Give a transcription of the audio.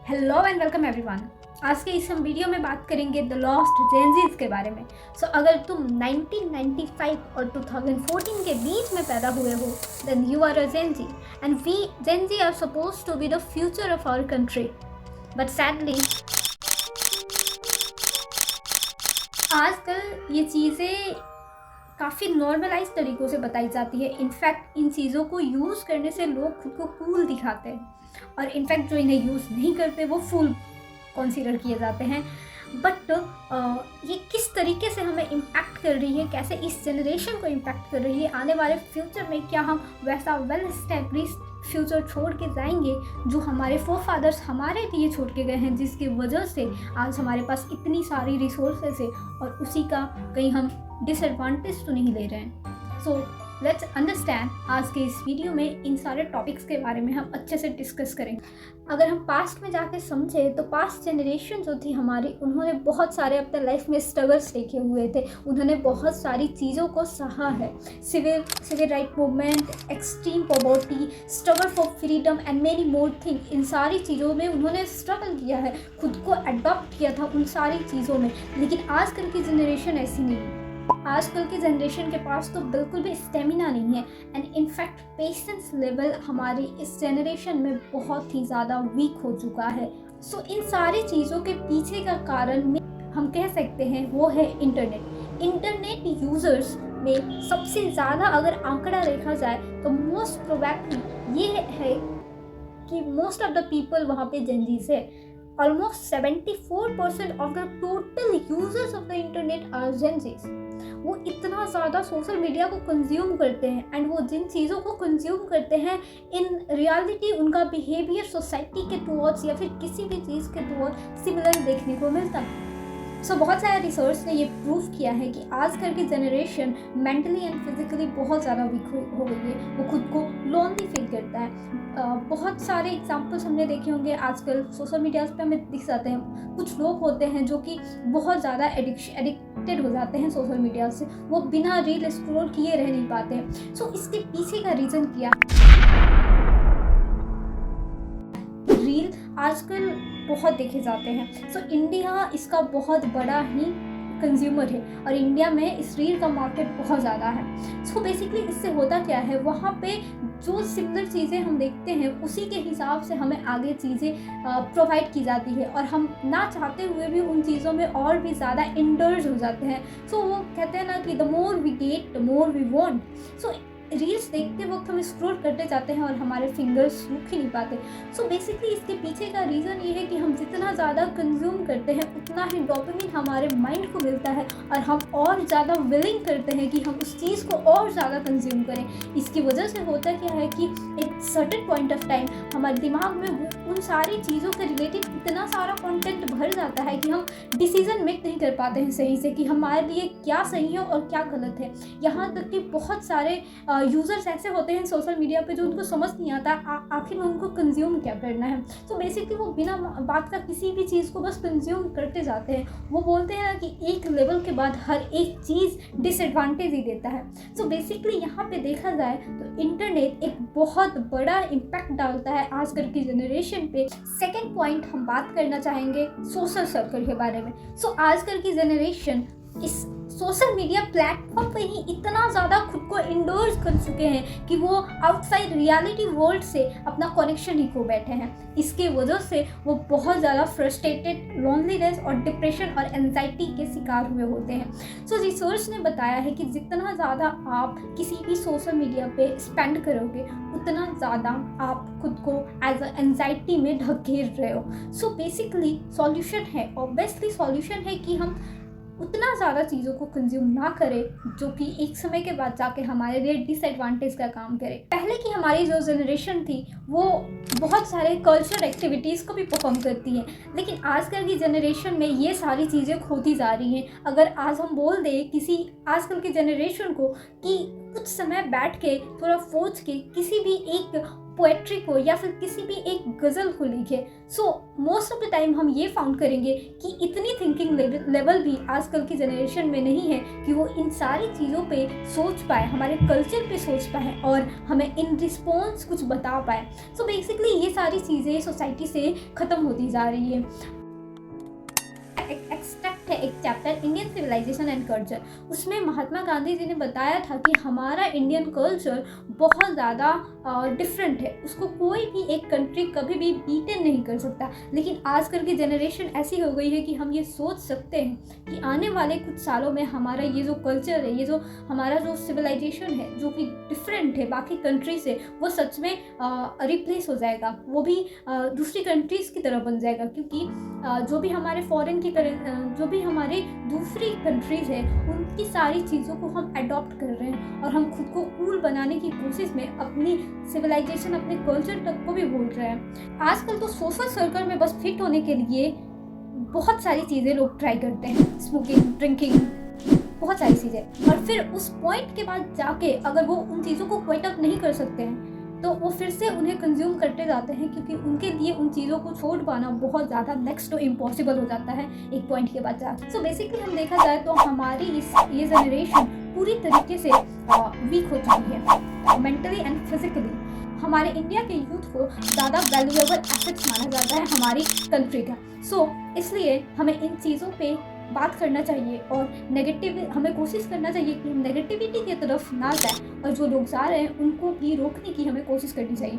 Hello and welcome everyone. आज के इस हम वीडियो में बात करेंगे द लॉस्ट जेनजीज के बारे में। अगर तुम 1995 और 2014 के बीच में पैदा हुए हो then you are a Gen Z and we Gen Z are suppose to be the future of our country. But sadly आजकल ये चीज़ें काफ़ी नॉर्मलाइज तरीक़ों से बताई जाती है। इनफैक्ट इन चीज़ों को यूज़ करने से लोग खुद को कूल दिखाते हैं और इनफैक्ट जो इन्हें यूज़ नहीं करते वो फूल कंसीडर किए जाते हैं। बट ये किस तरीके से हमें इम्पैक्ट कर रही है, कैसे इस जनरेशन को इम्पैक्ट कर रही है, आने वाले फ्यूचर में क्या हम वैसा वेल एस्टेब्लिश फ्यूचर छोड़ के जाएंगे जो हमारे फोरफादर्स हमारे लिए छोड़ के गए हैं, जिसकी वजह से आज हमारे पास इतनी सारी रिसोर्सेज है और उसी का कहीं हम डिसएडवांटेज तो नहीं ले रहे हैं। So let's understand. आज के इस वीडियो में इन सारे टॉपिक्स के बारे में हम अच्छे से डिस्कस करेंगे। अगर हम पास्ट में जाके समझे तो पास्ट जनरेशन जो थी हमारी, उन्होंने बहुत सारे अपने लाइफ में स्ट्रगल्स देखे हुए थे, उन्होंने बहुत सारी चीज़ों को सहा है। Civil right movement, extreme poverty, struggle for freedom and many more thing, इन सारी चीज़ों में उन्होंने स्ट्रगल किया है, खुद को अडॉप्ट किया था उन सारी चीज़ों में। लेकिन आजकल की जनरेशन ऐसी नहीं है। आजकल की जनरेशन के पास तो बिल्कुल भी स्टेमिना नहीं है एंड इनफैक्ट पेशेंस लेवल हमारी इस जनरेशन में बहुत ही ज़्यादा वीक हो चुका है। इन सारी चीज़ों के पीछे का कारण में हम कह सकते हैं वो है इंटरनेट यूज़र्स में सबसे ज़्यादा अगर आंकड़ा देखा जाए तो मोस्ट प्रोबेबली ये है कि मोस्ट ऑफ द पीपल वहाँ पे जेनजीज है। Almost 74% of the total users of the internet are Gen Zs। वो इतना ज़्यादा सोशल मीडिया को कंज्यूम करते हैं एंड वो जिन चीज़ों को कंज्यूम करते हैं इन रियलिटी उनका बिहेवियर सोसाइटी के टुवर्ड्स या फिर किसी भी चीज़ के टुवर्ड्स सिमिलर देखने को मिलता है। बहुत सारे रिसर्च ने ये प्रूव किया है कि आजकल की जनरेशन मेंटली एंड फिजिकली बहुत ज़्यादा वीक हो गई है। वो खुद को लोनली फील करता है। बहुत सारे एग्जांपल्स हमने देखे होंगे आजकल सोशल मीडिया पे हमें दिख जाते हैं। कुछ लोग होते हैं जो कि बहुत ज़्यादा एडिक्टेड हो जाते हैं सोशल मीडिया से, वो बिना रील स्क्रॉल किए रह नहीं पाते हैं। इसके पीछे का रीज़न क्या? रील आजकल बहुत देखे जाते हैं। इंडिया इसका बहुत बड़ा ही कंज्यूमर है और इंडिया में इस रील का मार्केट बहुत ज़्यादा है। बेसिकली इससे होता क्या है, वहाँ पे जो सिमिलर चीज़ें हम देखते हैं उसी के हिसाब से हमें आगे चीज़ें प्रोवाइड की जाती है और हम ना चाहते हुए भी उन चीज़ों में और भी ज़्यादा इंडल्ज हो जाते हैं। वो कहते हैं ना कि the more we get the more we want. Reels देखते वक्त हम स्क्रॉल करते जाते हैं और हमारे फिंगर्स रुक ही नहीं पाते। बेसिकली इसके पीछे का रीज़न ये है कि हम जितना ज़्यादा कंज्यूम करते हैं उतना ही डोपामिन हमारे माइंड को मिलता है और हम और ज़्यादा विलिंग करते हैं कि हम उस चीज़ को और ज़्यादा कंज्यूम करें। इसकी वजह से होता क्या है कि एक सर्टेन पॉइंट ऑफ टाइम हमारे दिमाग में उन सारी चीज़ों के रिलेटेड इतना सारा कंटेंट भर जाता है कि हम डिसीजन मेक नहीं कर पाते हैं सही से कि हमारे लिए क्या सही है और क्या गलत है। यहाँ तक कि बहुत सारे यूज़र्स ऐसे होते हैं सोशल मीडिया पे जो उनको समझ नहीं आता आखिर में उनको कंज्यूम क्या करना है। बेसिकली वो बिना बात का किसी भी चीज़ को बस कंज्यूम करते जाते हैं। वो बोलते हैं ना कि एक लेवल के बाद हर एक चीज़ डिसएडवांटेज ही देता है। बेसिकली यहाँ पे देखा जाए तो इंटरनेट एक बहुत बड़ा इम्पैक्ट डालता है आजकल की जनरेशन पे। सेकेंड पॉइंट हम बात करना चाहेंगे सोशल सर्कल के बारे में। आजकल की जनरेशन इस सोशल मीडिया प्लेटफॉर्म पे ही इतना ज़्यादा खुद को इंडोर्स कर चुके हैं कि वो आउटसाइड रियलिटी वर्ल्ड से अपना कनेक्शन ही खो बैठे हैं। इसके वजह से वो बहुत ज़्यादा फ्रस्ट्रेटेड, लोनलीनेस और डिप्रेशन और एंजाइटी के शिकार हुए होते हैं। रिसर्च ने बताया है कि जितना ज़्यादा आप किसी भी सोशल मीडिया पे स्पेंड करोगे उतना ज़्यादा आप खुद को एज अ एंजाइटी में ढकेल रहे हो। बेसिकली सॉल्यूशन है, ऑब्वियसली सॉल्यूशन है कि हम उतना ज़्यादा चीज़ों को कंज्यूम ना करें जो कि एक समय के बाद जाके हमारे लिए डिसएडवांटेज का काम करे। पहले की हमारी जो जनरेशन थी वो बहुत सारे कल्चरल एक्टिविटीज़ को भी परफॉर्म करती है, लेकिन आजकल की जनरेशन में ये सारी चीज़ें खोती जा रही हैं। अगर आज हम बोल दें किसी आजकल की जनरेशन को कि कुछ समय बैठ के थोड़ा सोच के किसी भी एक पोएट्री को या फिर किसी भी एक गज़ल को लिखे। So most of the time हम ये फाउंड करेंगे कि इतनी थिंकिंग लेवल भी आजकल की जनरेशन में नहीं है कि वो इन सारी चीज़ों पे सोच पाए, हमारे कल्चर पे सोच पाए और हमें इन रिस्पॉन्स कुछ बता पाए। सो बेसिकली ये सारी चीज़ें सोसाइटी से ख़त्म होती जा रही है। एक्सट्रैक्ट है एक chapter Indian civilisation and culture, उसमें महात्मा गांधी जी ने बताया था कि हमारा इंडियन कल्चर बहुत ज़्यादा डिफरेंट है, उसको कोई भी एक कंट्री कभी भी बीटन नहीं कर सकता। लेकिन आजकल की जनरेशन ऐसी हो गई है कि हम ये सोच सकते हैं कि आने वाले कुछ सालों में हमारा ये जो कल्चर है, ये जो हमारा जो सिविलाइजेशन है जो कि डिफरेंट है बाकी कंट्री से, वो सच में रिप्लेस हो जाएगा, वो भी दूसरी कंट्रीज़ की तरह बन जाएगा। क्योंकि जो भी हमारे फॉरेन की जो भी हमारे दूसरी कंट्रीज़ है उनकी सारी चीज़ों को हम अडॉप्ट कर रहे हैं और हम खुद को कूल बनाने की कोशिश में अपनी सिविलाइजेशन, अपने कल्चर तक को भी भूल रहे हैं। आजकल तो सोशल सर्कल में बस फिट होने के लिए बहुत सारी चीज़ें लोग ट्राई करते हैं, स्मोकिंग, ड्रिंकिंग, बहुत सारी चीज़ें, और फिर उस पॉइंट के बाद जाके अगर वो उन चीज़ों को क्विट अप नहीं कर सकते हैं तो वो फिर से उन्हें कंज्यूम करते जाते हैं, क्योंकि उनके लिए उन चीज़ों को छोड़ पाना बहुत ज़्यादा नेक्स्ट टू इम्पॉसिबल हो जाता है एक पॉइंट के बाद जाकर। सो बेसिकली हम देखा जाए तो हमारी ये जनरेशन पूरी तरीके से वीक हो चुकी है मेंटली एंड फिजिकली। हमारे इंडिया के यूथ को ज़्यादा वैल्यूएबल एसेट्स माना जाता है हमारी कंट्री का। सो इसलिए हमें इन चीज़ों पे बात करना चाहिए और हमें कोशिश करना चाहिए कि हम नेगेटिविटी की तरफ ना जाए, और जो लोग जा रहे हैं उनको भी रोकने की हमें कोशिश करनी चाहिए।